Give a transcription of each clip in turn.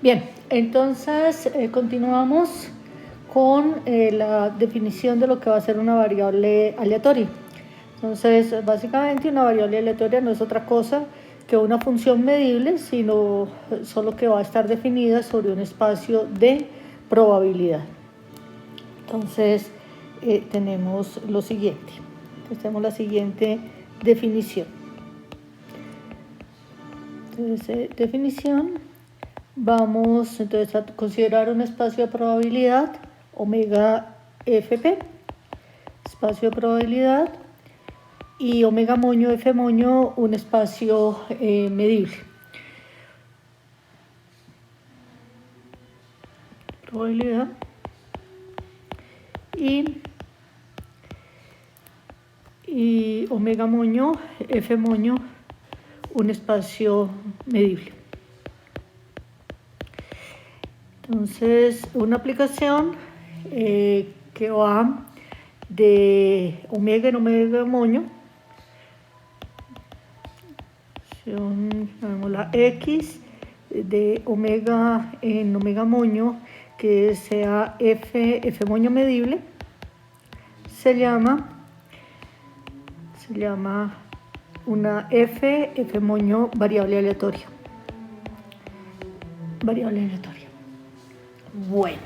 Bien, entonces continuamos con la definición de lo que va a ser una variable aleatoria. Entonces, básicamente una variable aleatoria no es otra cosa que una función medible, sino solo que va a estar definida sobre un espacio de probabilidad. Entonces, tenemos lo siguiente. Entonces, tenemos la siguiente definición. Entonces, definición. Vamos entonces a considerar un espacio de probabilidad, omega fp, espacio de probabilidad, y omega moño f moño, un espacio medible. Probabilidad y omega moño f moño, un espacio medible. Entonces, una aplicación que va de omega en omega moño, tenemos la x de omega en omega moño, que sea f moño medible, se llama una f moño variable aleatoria. Bueno,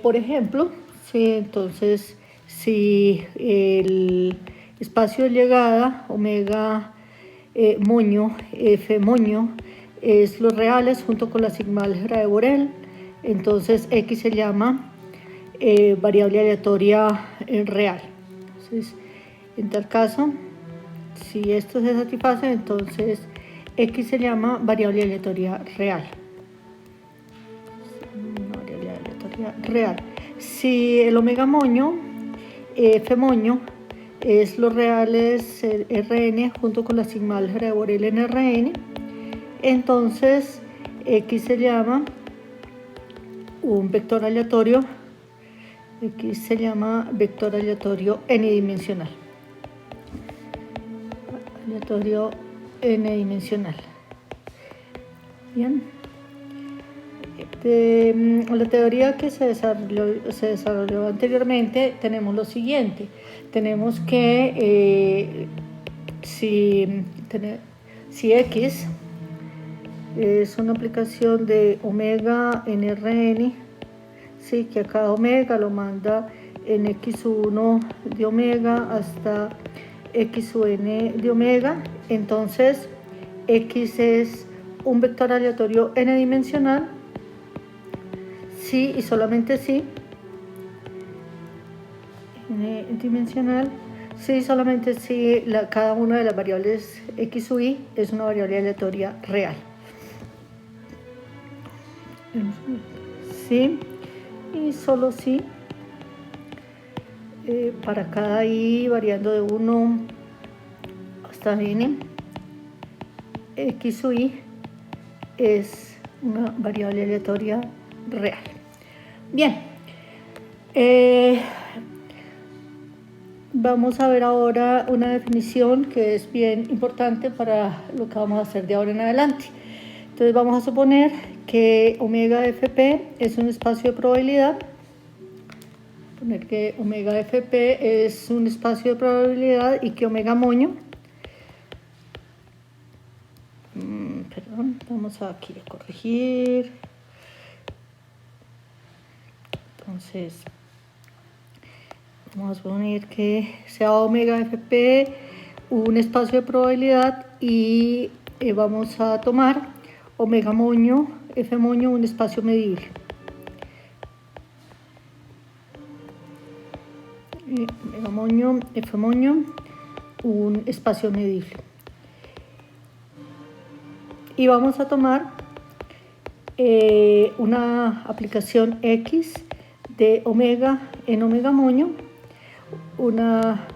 por ejemplo, entonces si el espacio de llegada omega moño f moño es los reales junto con la sigma álgebra de Borel, entonces x se llama variable aleatoria real. Entonces, en tal caso, si esto se satisface, entonces x se llama variable aleatoria real. Real. Si el omega moño, f moño, es los reales Rn junto con la sigma álgebra de Borel en Rn, entonces x se llama un vector aleatorio, x se llama vector aleatorio n-dimensional. Aleatorio n-dimensional. Bien. De la teoría que se desarrolló anteriormente, tenemos lo siguiente. Tenemos que si x es una aplicación de omega en Rn, sí, que a cada omega lo manda en x1 de omega hasta xn de omega, entonces x es un vector aleatorio n-dimensional sí y solamente sí, n-dimensional, sí y solamente sí cada una de las variables x u y es una variable aleatoria real. Sí y solo sí para cada i variando de 1 hasta n, x u y es una variable aleatoria real. Bien, vamos a ver ahora una definición que es bien importante para lo que vamos a hacer de ahora en adelante. Entonces vamos a suponer que omega fp es un espacio de probabilidad. Poner que omega fp es un espacio de probabilidad y que omega moño, vamos aquí a corregir. Entonces, vamos a poner que sea omega fp un espacio de probabilidad y vamos a tomar omega moño, f moño, un espacio medible. Omega moño, f moño, un espacio medible. Y vamos a tomar una aplicación x de omega en omega moño, una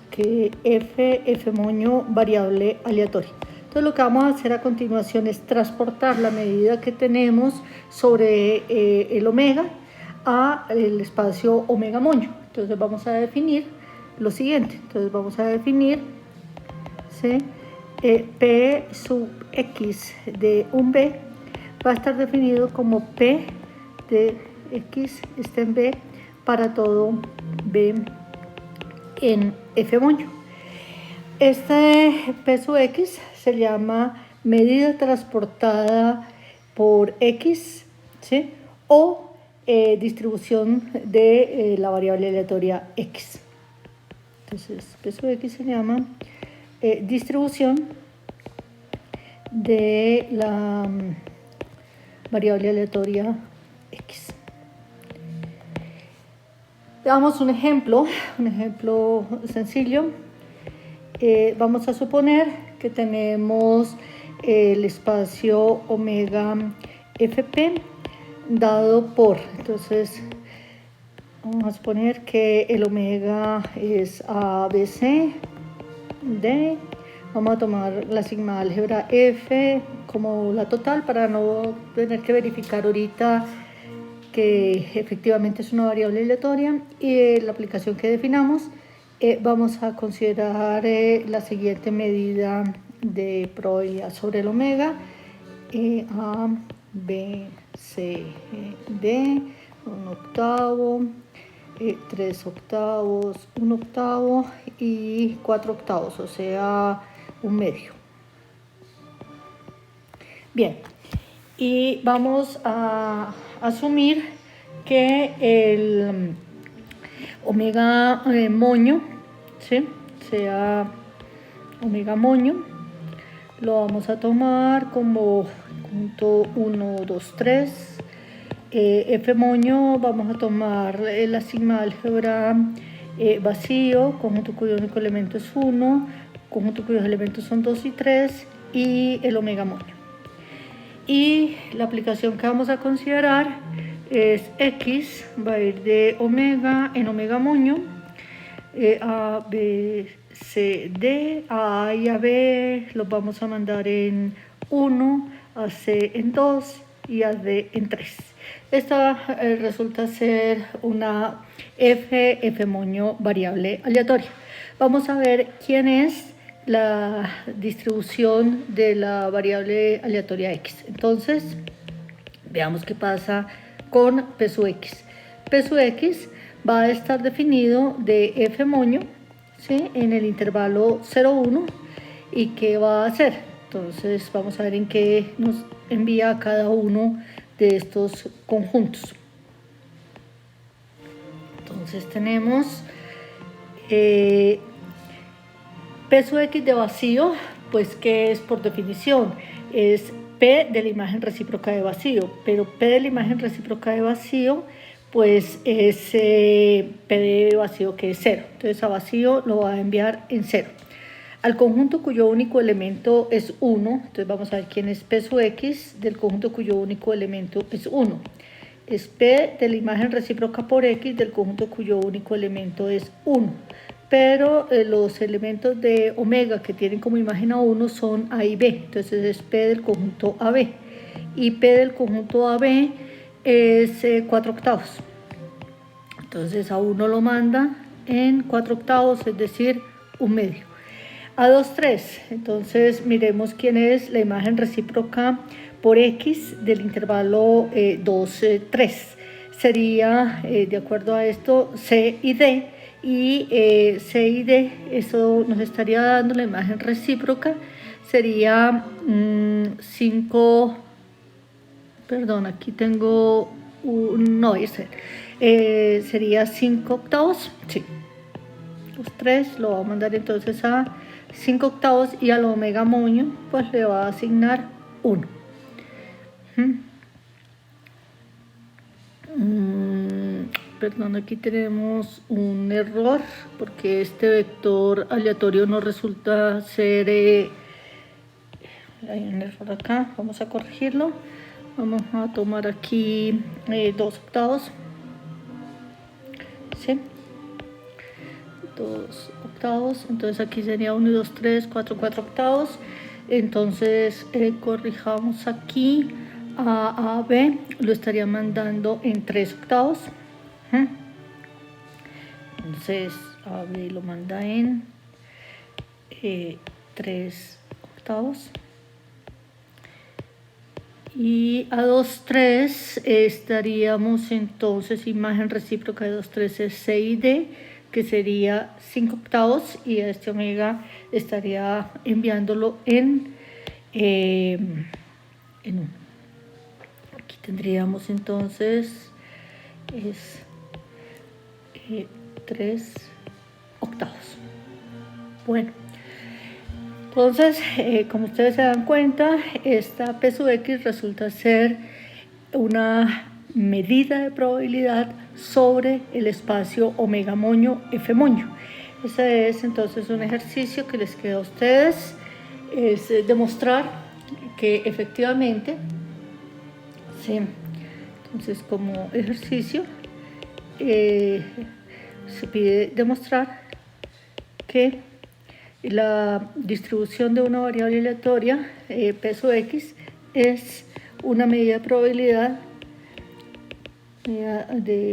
que f moño variable aleatoria. Entonces lo que vamos a hacer a continuación es transportar la medida que tenemos sobre el omega a el espacio omega moño. Entonces vamos a definir lo siguiente. Entonces vamos a definir ¿sí? P sub x de un b va a estar definido como P de X está en B para todo B en F moño. Este peso X se llama medida transportada por X, ¿sí? O distribución de la variable aleatoria X. Entonces, peso X se llama distribución de la variable aleatoria X. Veamos un ejemplo sencillo. Vamos a suponer que tenemos el espacio omega fp dado por, entonces vamos a suponer que el omega es ABC, D, vamos a tomar la sigma álgebra F como la total para no tener que verificar ahorita que efectivamente es una variable aleatoria, y la aplicación que definamos vamos a considerar la siguiente medida de probabilidad sobre el omega, A, B, C, D, 1/8, 3/8, 1/8 y 4/8, o sea, 1/2. Bien, y vamos a asumir que el omega moño, ¿sí? Sea omega moño, lo vamos a tomar como conjunto 1, 2, 3. F moño vamos a tomar la sigma álgebra vacío, conjunto cuyo único elemento es 1, conjunto cuyos elementos son 2 y 3, y el omega moño. Y la aplicación que vamos a considerar es X, va a ir de omega en omega moño, A, B, C, D, a A y a B los vamos a mandar en 1, a C en 2 y a D en 3. Esta resulta ser una F moño variable aleatoria. Vamos a ver quién es la distribución de la variable aleatoria X. Entonces, veamos qué pasa con peso X. Peso X va a estar definido de F moño, ¿sí? En el intervalo 0,1. ¿Y qué va a hacer? Entonces, vamos a ver en qué nos envía cada uno de estos conjuntos. Entonces, tenemos peso X de vacío, pues que es por definición, es P de la imagen recíproca de vacío, pero P de la imagen recíproca de vacío, pues es P de vacío que es 0, entonces a vacío lo va a enviar en 0. Al conjunto cuyo único elemento es 1, entonces vamos a ver quién es peso X del conjunto cuyo único elemento es 1. Es P de la imagen recíproca por X del conjunto cuyo único elemento es 1. Pero los elementos de omega que tienen como imagen a 1 son A y B, entonces es P del conjunto AB, y P del conjunto AB es 4/8, entonces a 1 lo manda en 4/8, es decir, 1/2. A 2, 3, entonces miremos quién es la imagen recíproca por X del intervalo 2, 3, sería de acuerdo a esto C y D, y C y D, eso nos estaría dando la imagen recíproca, sería 5, perdón, aquí tengo no, ese sería 5/8, sí, los 3 lo va a mandar entonces a 5/8, y al omega moño pues le va a asignar 1. Perdón, aquí tenemos un error porque este vector aleatorio no resulta ser hay un error acá, vamos a corregirlo. Vamos a tomar aquí 2/8, ¿sí? 2/8, entonces aquí sería 1 y 2, 3, 4, 4/8. Entonces corrijamos aquí a B, lo estaría mandando en 3/8. Entonces A, B lo manda en 3/8. Y a 2, 3 estaríamos entonces, imagen recíproca de 2, 3 es C y D, que sería 5 octavos, y a este omega estaría enviándolo en 1. Aquí tendríamos entonces 3 octavos. Bueno, entonces, como ustedes se dan cuenta, esta P sub X resulta ser una medida de probabilidad sobre el espacio omega moño F moño. Ese es entonces un ejercicio que les queda a ustedes, es demostrar que efectivamente, sí, entonces como ejercicio se pide demostrar que la distribución de una variable aleatoria, P sub X, es una medida de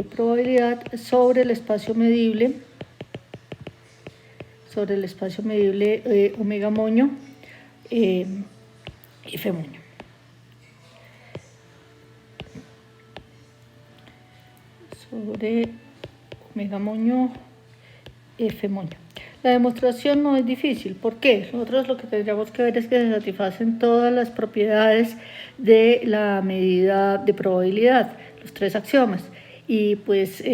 probabilidad sobre el espacio medible, omega moño F moño. Sobre omega moño F moño. La demostración no es difícil. ¿Por qué? Nosotros lo que tendríamos que ver es que se satisfacen todas las propiedades de la medida de probabilidad, los 3 axiomas. Y pues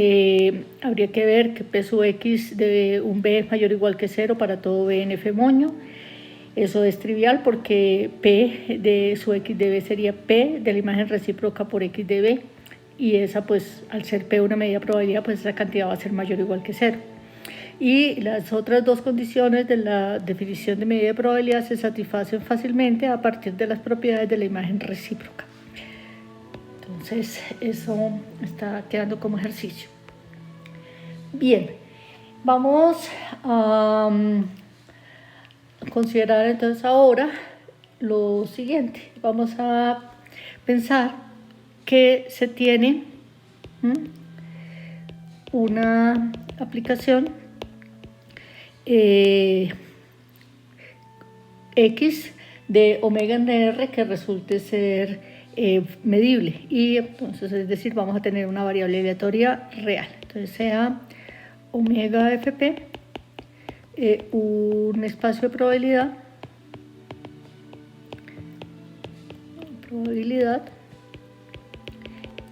habría que ver que P sub X de un B mayor o igual que 0 para todo B en F moño. Eso es trivial porque P de sub X de B sería P de la imagen recíproca por X de B. Y esa, pues, al ser P una medida de probabilidad, pues esa cantidad va a ser mayor o igual que 0. Y las otras dos condiciones de la definición de medida de probabilidad se satisfacen fácilmente a partir de las propiedades de la imagen recíproca. Entonces, eso está quedando como ejercicio. Bien, vamos a considerar entonces ahora lo siguiente. Vamos a pensar que se tiene una aplicación X de omega NR que resulte ser medible, y entonces, es decir, vamos a tener una variable aleatoria real. Entonces sea omega FP un espacio de probabilidad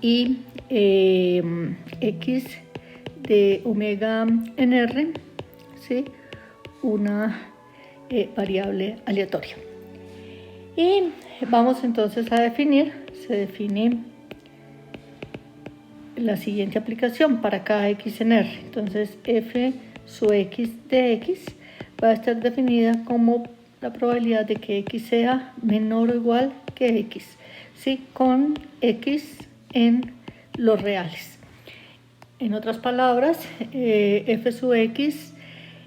y X de omega NR, ¿sí? Una variable aleatoria. Y vamos entonces a definir, se define la siguiente aplicación para cada X en R. Entonces F sub X de X va a estar definida como la probabilidad de que X sea menor o igual que X, ¿sí? Con X en los reales. En otras palabras, F sub X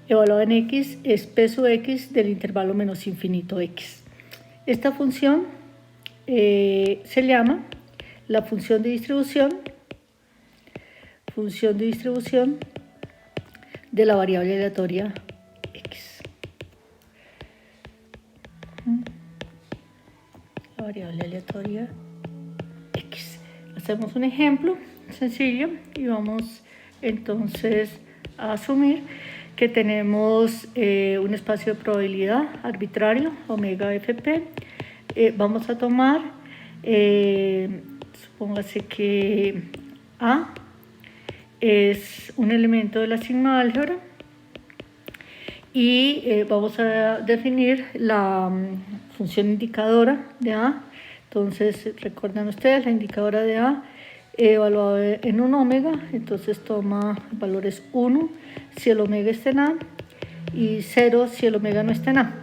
evaluado en X es P sub X del intervalo menos infinito X. Esta función se llama la función de distribución de la variable aleatoria X. La variable aleatoria X. Hacemos un ejemplo sencillo y vamos entonces a asumir que tenemos un espacio de probabilidad arbitrario, omega FP. Vamos a tomar, supóngase que A es un elemento de la sigma álgebra y vamos a definir la función indicadora de A. Entonces, recuerdan ustedes, la indicadora de A evaluado en un omega, entonces toma valores 1 si el omega está en A y 0 si el omega no está en A.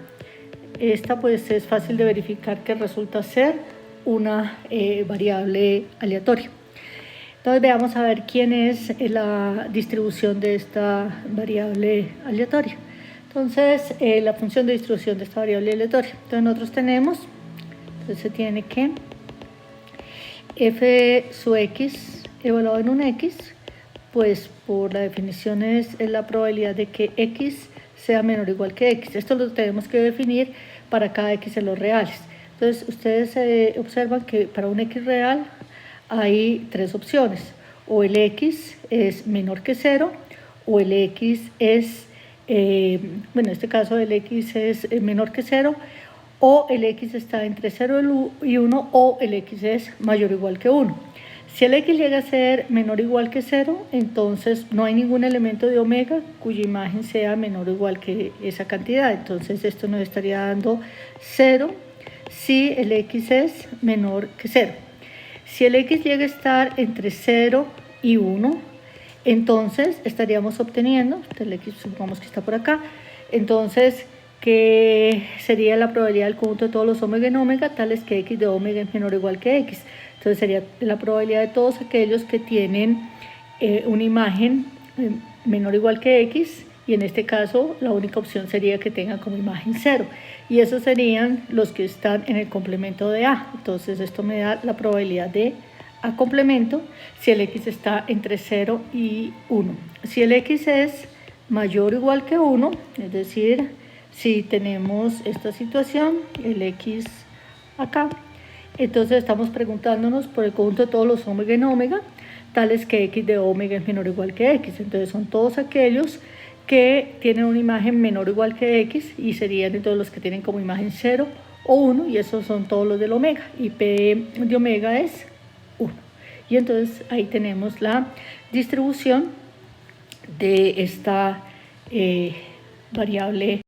Esta pues es fácil de verificar que resulta ser una variable aleatoria. Entonces veamos a ver quién es la distribución de esta variable aleatoria. Entonces la función de distribución de esta variable aleatoria. Entonces nosotros tenemos, entonces se tiene que F sub X evaluado en un X, pues por la definición es la probabilidad de que X sea menor o igual que X. Esto lo tenemos que definir para cada X en los reales. Entonces, ustedes observan que para un x real hay tres opciones. O el x es menor que 0, o el x es, bueno, en este caso el x es menor que 0, o el x está entre 0 y 1, o el x es mayor o igual que 1. Si el x llega a ser menor o igual que 0, entonces no hay ningún elemento de omega cuya imagen sea menor o igual que esa cantidad. Entonces esto nos estaría dando 0 si el x es menor que 0. Si el x llega a estar entre 0 y 1, entonces estaríamos obteniendo, el x supongamos que está por acá, entonces que sería la probabilidad del conjunto de todos los omega en omega, tales que x de omega es menor o igual que x. Entonces sería la probabilidad de todos aquellos que tienen una imagen menor o igual que x, y en este caso la única opción sería que tengan como imagen 0. Y esos serían los que están en el complemento de A. Entonces esto me da la probabilidad de A complemento si el x está entre 0 y 1. Si el x es mayor o igual que 1, es decir, si tenemos esta situación, el x acá, entonces estamos preguntándonos por el conjunto de todos los omega en omega, tales que x de omega es menor o igual que x. Entonces son todos aquellos que tienen una imagen menor o igual que x, y serían entonces los que tienen como imagen 0 o 1, y esos son todos los del omega, y p de omega es 1. Y entonces ahí tenemos la distribución de esta variable